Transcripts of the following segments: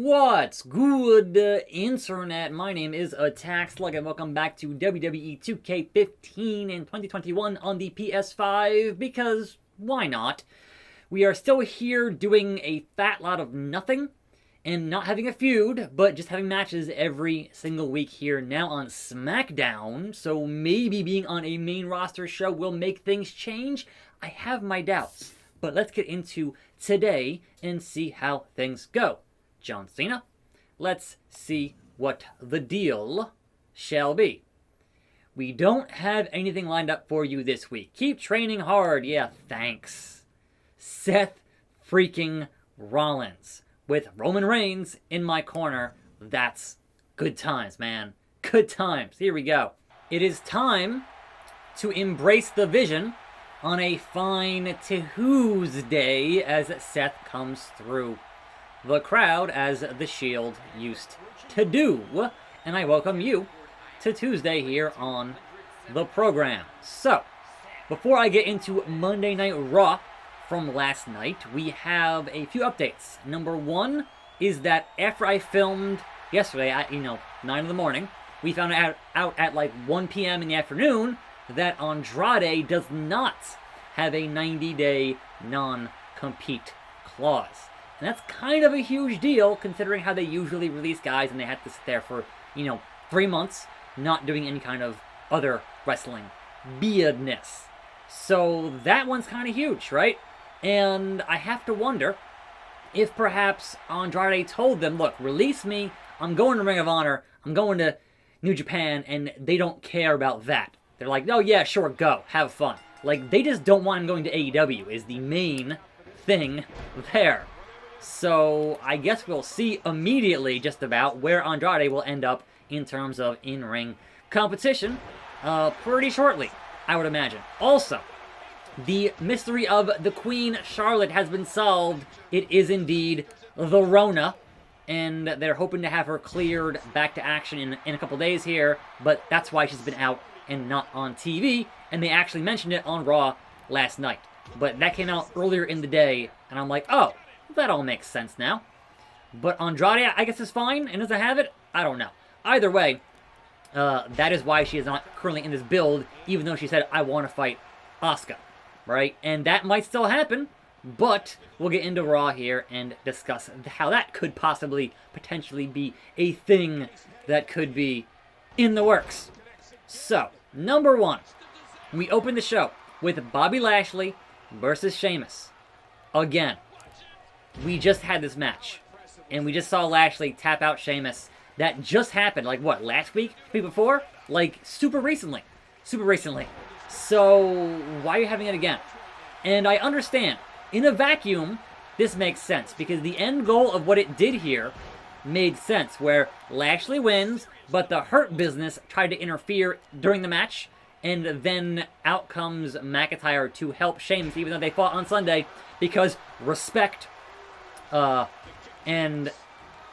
What's good, internet? My name is attackslug and welcome back to WWE 2K15 in 2021 on the PS5, because why not? We are still here doing a fat lot of nothing and not having a feud, but just having matches every single week here now on SmackDown, so maybe being on a main roster show will make things change. I have my doubts, but let's get into today and see how things go. John Cena, let's see what the deal shall be. We don't have anything lined up for you this week. Keep training hard. Yeah, thanks. Seth freaking Rollins with Roman Reigns in my corner. That's good times, man. Good times. Here we go. It is time to embrace the vision on a fine Tuesday as Seth comes through the crowd as the Shield used to do. And I welcome you to Tuesday here on the program. So, before I get into Monday Night Raw from last night, we have a few updates. Number one is that after I filmed yesterday at, 9 in the morning, we found out at like 1 p.m. in the afternoon that Andrade does not have a 90-day non-compete clause. And that's kind of a huge deal, considering how they usually release guys and they have to sit there for, 3 months, not doing any kind of other wrestling weirdness. So that one's kind of huge, right? And I have to wonder if perhaps Andrade told them, look, release me, I'm going to Ring of Honor, I'm going to New Japan, and they don't care about that. They're like, oh yeah, sure, go, have fun. Like, they just don't want him going to AEW is the main thing there. So, I guess we'll see immediately just about where Andrade will end up in terms of in-ring competition pretty shortly, I would imagine. Also, the mystery of the Queen Charlotte has been solved. It is indeed the Rona, and they're hoping to have her cleared back to action in a couple days here, but that's why she's been out and not on TV, and they actually mentioned it on Raw last night. But that came out earlier in the day, and I'm like, oh, that all makes sense now. But Andrade, I guess, is fine and doesn't have it? I don't know. Either way, that is why she is not currently in this build, even though she said, I want to fight Asuka, right? And that might still happen, but we'll get into Raw here and discuss how that could possibly, potentially be a thing that could be in the works. So, number one, we open the show with Bobby Lashley versus Sheamus. Again, we just had this match, and we just saw Lashley tap out Sheamus. That just happened, like what, last week? Week before? Like, super recently. Super recently. So, why are you having it again? And I understand, in a vacuum, this makes sense, because the end goal of what it did here made sense, where Lashley wins, but the Hurt Business tried to interfere during the match, and then out comes McIntyre to help Sheamus, even though they fought on Sunday, because respect. And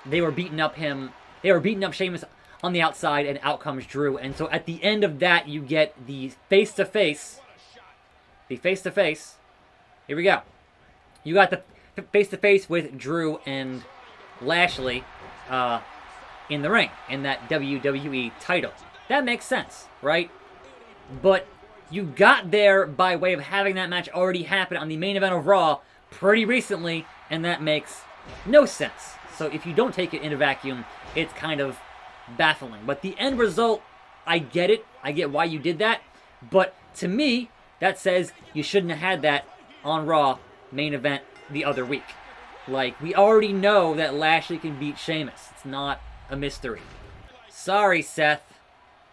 they were beating up Sheamus on the outside, and out comes Drew. And so at the end of that, you get the face-to-face. Here we go. You got the face-to-face with Drew and Lashley in the ring, in that WWE title. That makes sense, right? But you got there by way of having that match already happen on the main event of Raw pretty recently, and that makes no sense. So if you don't take it in a vacuum, it's kind of baffling. But the end result, I get it. I get why you did that. But to me, that says you shouldn't have had that on Raw main event the other week. Like, we already know that Lashley can beat Sheamus. It's not a mystery. Sorry, Seth.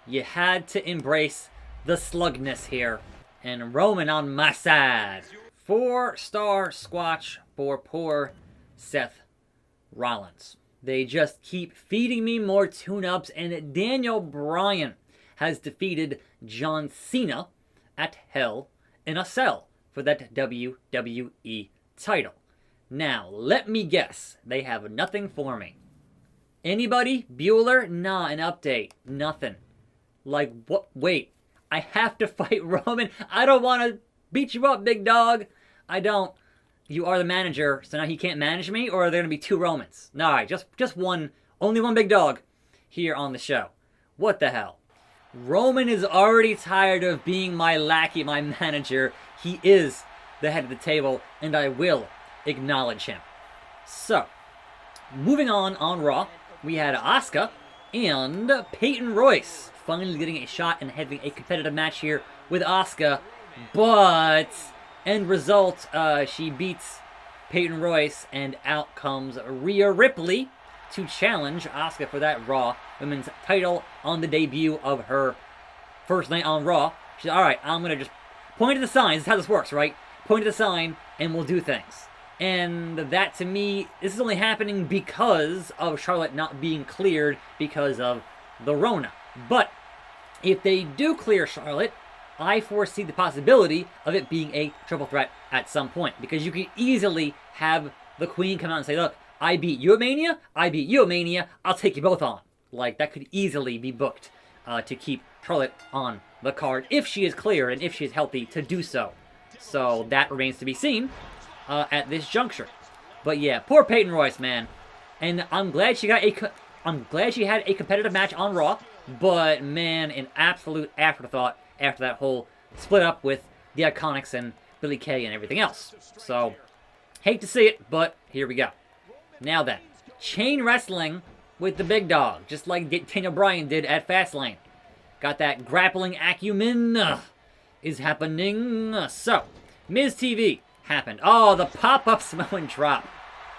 You had to embrace the slugness here. And Roman on my side. 4-star squatch for poor Seth Rollins. They just keep feeding me more tune-ups, and Daniel Bryan has defeated John Cena at Hell in a Cell for that WWE title. Now, let me guess. They have nothing for me. Anybody? Bueller? Nah, an update. Nothing. Like, what? Wait. I have to fight Roman? I don't want to beat you up, big dog. I don't. you are the manager, so now he can't manage me, or are there going to be 2 Romans? No, all right, just one, only one big dog here on the show. What the hell? Roman is already tired of being my lackey, my manager. He is the head of the table, and I will acknowledge him. So, moving on Raw, we had Asuka and Peyton Royce finally getting a shot and having a competitive match here with Asuka, but end result, she beats Peyton Royce, and out comes Rhea Ripley to challenge Asuka for that Raw Women's title on the debut of her first night on Raw. She said, alright, I'm going to just point to the sign. This is how this works, right? Point to the sign, and we'll do things. And that, to me, this is only happening because of Charlotte not being cleared because of the Rona. But if they do clear Charlotte, I foresee the possibility of it being a triple threat at some point. Because you can easily have the Queen come out and say, look, I beat you at Mania, I beat you at Mania, I'll take you both on. Like, that could easily be booked to keep Charlotte on the card if she is cleared and if she is healthy to do so. So that remains to be seen at this juncture. But yeah, poor Peyton Royce, man. And I'm glad she got I'm glad she had a competitive match on Raw. But man, an absolute afterthought after that whole split up with the Iconics and Billie Kay and everything else. So hate to see it, but here we go. Now then, chain wrestling with the big dog, just like Daniel Bryan did at Fastlane. Got that grappling acumen is happening. So, Miz TV happened. Oh, the pop-up Samoan drop.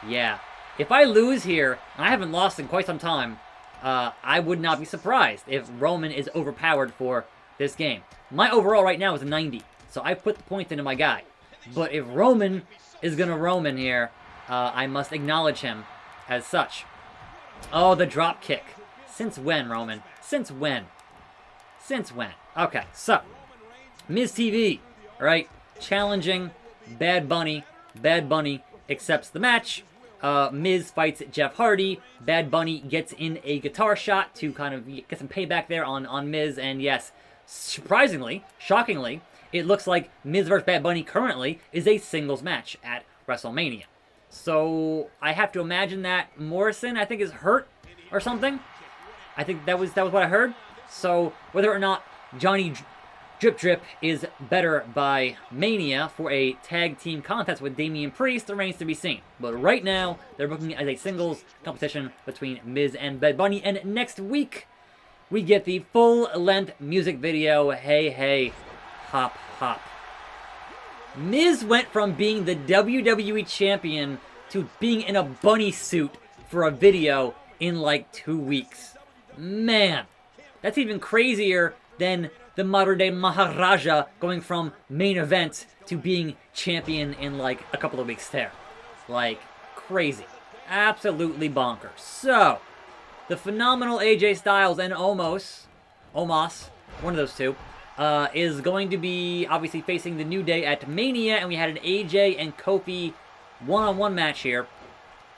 Yeah. If I lose here, and I haven't lost in quite some time, I would not be surprised if Roman is overpowered for this game. My overall right now is a 90, so I put the points into my guy. But if Roman is going to Roman here, I must acknowledge him as such. Oh, the drop kick. Since when, Roman? Since when? Since when? Okay, so, Miz TV, right? Challenging Bad Bunny. Bad Bunny accepts the match. Miz fights Jeff Hardy. Bad Bunny gets in a guitar shot to kind of get some payback there on Miz. And yes, surprisingly, shockingly, it looks like Miz vs. Bad Bunny currently is a singles match at WrestleMania. So I have to imagine that Morrison, I think, is hurt or something. I think that was what I heard. So whether or not Johnny Drip Drip is better by Mania for a tag team contest with Damian Priest remains to be seen. But right now, they're booking it as a singles competition between Miz and Bad Bunny. And next week, we get the full-length music video, Hey Hey, Hop Hop. Miz went from being the WWE champion to being in a bunny suit for a video in like 2 weeks. Man, that's even crazier than the modern-day Maharaja going from main event to being champion in like a couple of weeks there. Like, crazy. Absolutely bonkers. So, the phenomenal AJ Styles and Omos, one of those two, is going to be obviously facing the New Day at Mania, and we had an AJ and Kofi one-on-one match here,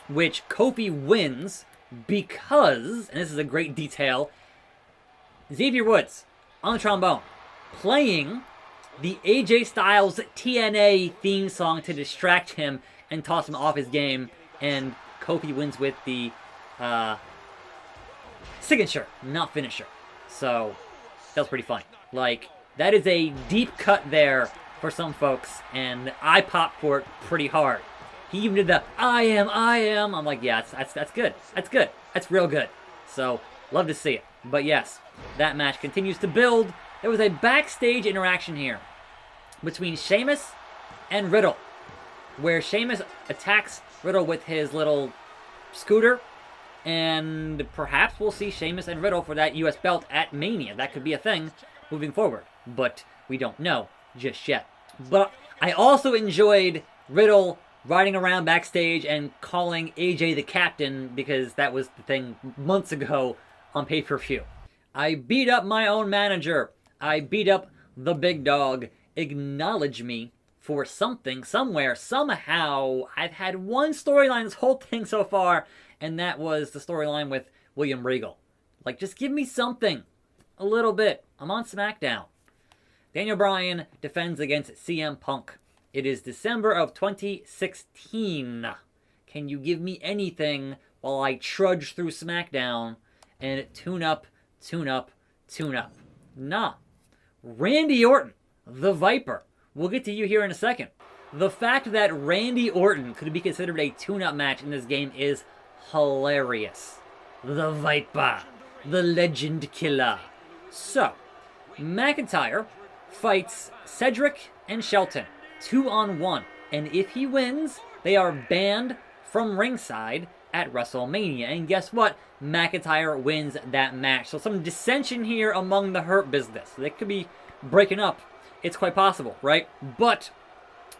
which Kofi wins because, and this is a great detail, Xavier Woods on the trombone playing the AJ Styles TNA theme song to distract him and toss him off his game, and Kofi wins with the signature, not finisher. So that was pretty funny. Like, that is a deep cut there for some folks, and I popped for it pretty hard. He even did the I am. I'm like, yeah, that's good. That's good. That's real good. So, love to see it. But yes, that match continues to build. There was a backstage interaction here between Sheamus and Riddle, where Sheamus attacks Riddle with his little scooter, and perhaps we'll see Sheamus and Riddle for that US belt at Mania. That could be a thing moving forward, but we don't know just yet. But I also enjoyed Riddle riding around backstage and calling AJ the captain, because that was the thing months ago on pay-per-view. I beat up my own manager. I beat up the big dog. Acknowledge me for something, somewhere, somehow. I've had one storyline this whole thing so far, and that was the storyline with William Regal. Like, just give me something. A little bit. I'm on SmackDown. Daniel Bryan defends against CM Punk. It is December of 2016. Can you give me anything while I trudge through SmackDown and tune up? Nah. Randy Orton, the Viper. We'll get to you here in a second. The fact that Randy Orton could be considered a tune-up match in this game is hilarious. The Viper, the Legend Killer. So, McIntyre fights Cedric and Shelton 2-on-1, and if he wins, they are banned from ringside at WrestleMania. And guess what? McIntyre wins that match. So some dissension here among the Hurt Business. They could be breaking up. It's quite possible, right? But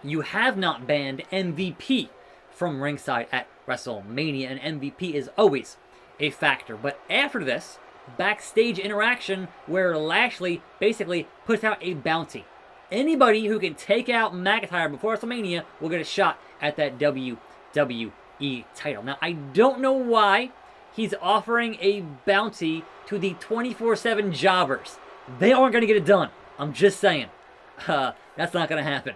you have not banned MVP from ringside at WrestleMania, and MVP is always a factor. But after this, backstage interaction where Lashley basically puts out a bounty. Anybody who can take out McIntyre before WrestleMania will get a shot at that WWE title. Now, I don't know why he's offering a bounty to the 24/7 jobbers. They aren't going to get it done. I'm just saying. That's not going to happen.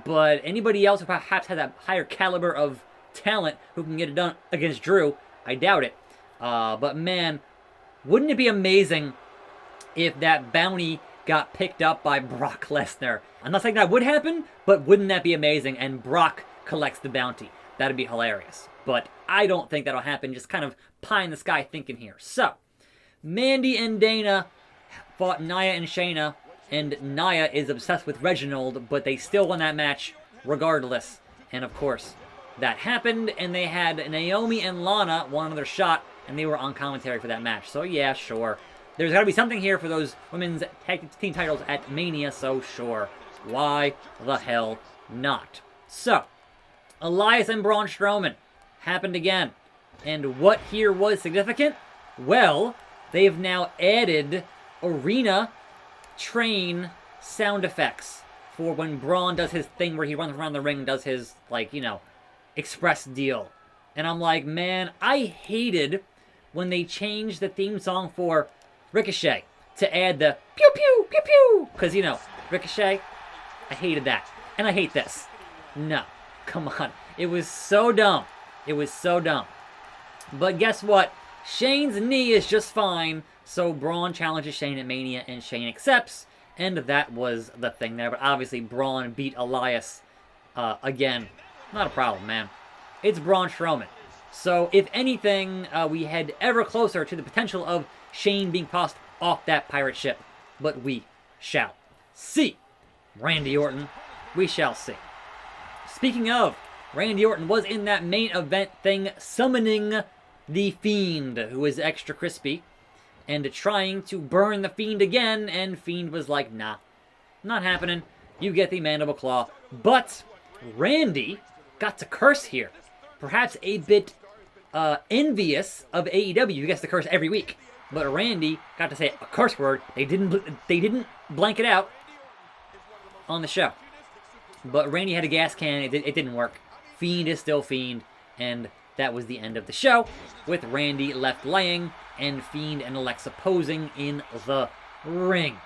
But anybody else who perhaps has a higher caliber of talent who can get it done against Drew, I doubt it. But man, wouldn't it be amazing if that bounty got picked up by Brock Lesnar? I'm not saying that would happen, but wouldn't that be amazing? And Brock collects the bounty. That'd be hilarious. But I don't think that'll happen. Just kind of pie in the sky thinking here. So, Mandy and Dana fought Nia and Shayna, and Nia is obsessed with Reginald, but they still won that match regardless. And of course, that happened, and they had Naomi and Lana one another shot, and they were on commentary for that match. So yeah, sure. There's got to be something here for those women's tag team titles at Mania, so sure. Why the hell not? So, Elias and Braun Strowman happened again. And what here was significant? Well, they've now added arena train sound effects for when Braun does his thing where he runs around the ring and does his, like, you know, express deal. And I'm like, man, I hated when they changed the theme song for Ricochet to add the pew pew pew pew. Because, you know, Ricochet, I hated that. And I hate this. No. Come on. It was so dumb. It was so dumb. But guess what? Shane's knee is just fine. So Braun challenges Shane at Mania, and Shane accepts. And that was the thing there. But obviously, Braun beat Elias again. Not a problem, man. It's Braun Strowman. So if anything, we head ever closer to the potential of Shane being tossed off that pirate ship. But we shall see. Randy Orton, we shall see. Speaking of, Randy Orton was in that main event thing summoning the Fiend, who is extra crispy, and trying to burn the Fiend again, and Fiend was like, nah, not happening. You get the mandible claw. But Randy got to curse here. Perhaps a bit envious of AEW, who gets to curse every week. But Randy got to say a curse word. They didn't blank it out on the show. But Randy had a gas can. It didn't work. Fiend is still Fiend. And that was the end of the show, with Randy left laying and Fiend and Alexa posing in the ring.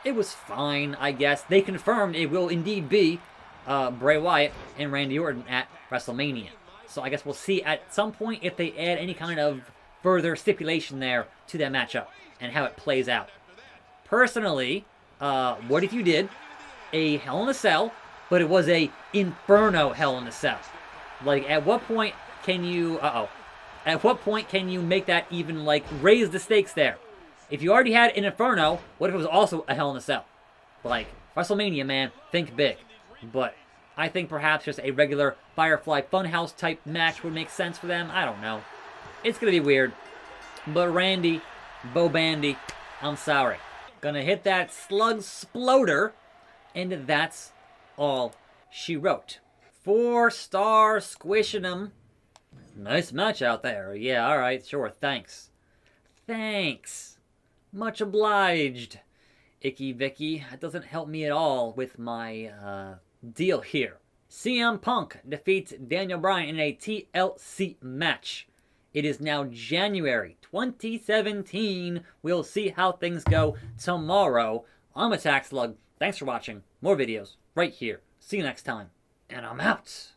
It was fine, I guess. They confirmed it will indeed be Bray Wyatt and Randy Orton at WrestleMania. So I guess we'll see at some point if they add any kind of further stipulation there to that matchup and how it plays out. Personally, what if you did a Hell in a Cell, but it was a Inferno Hell in a Cell? Like, at what point can you... At what point can you make that even, like, raise the stakes there? If you already had an Inferno, what if it was also a Hell in a Cell? Like, WrestleMania, man, think big. But I think perhaps just a regular Firefly Funhouse type match would make sense for them. I don't know. It's going to be weird. But Randy, Bo Bandy, I'm sorry. Gonna hit that Slug Sploder, and that's all she wrote. 4-star squishing 'em. Nice match out there. Yeah, alright, sure, thanks. Thanks. Much obliged. Icky Vicky, that doesn't help me at all with my deal here. CM Punk defeats Daniel Bryan in a TLC match. It is now January 2017. We'll see how things go tomorrow. I'm attackslug. Thanks for watching. More videos right here. See you next time. and I'm out.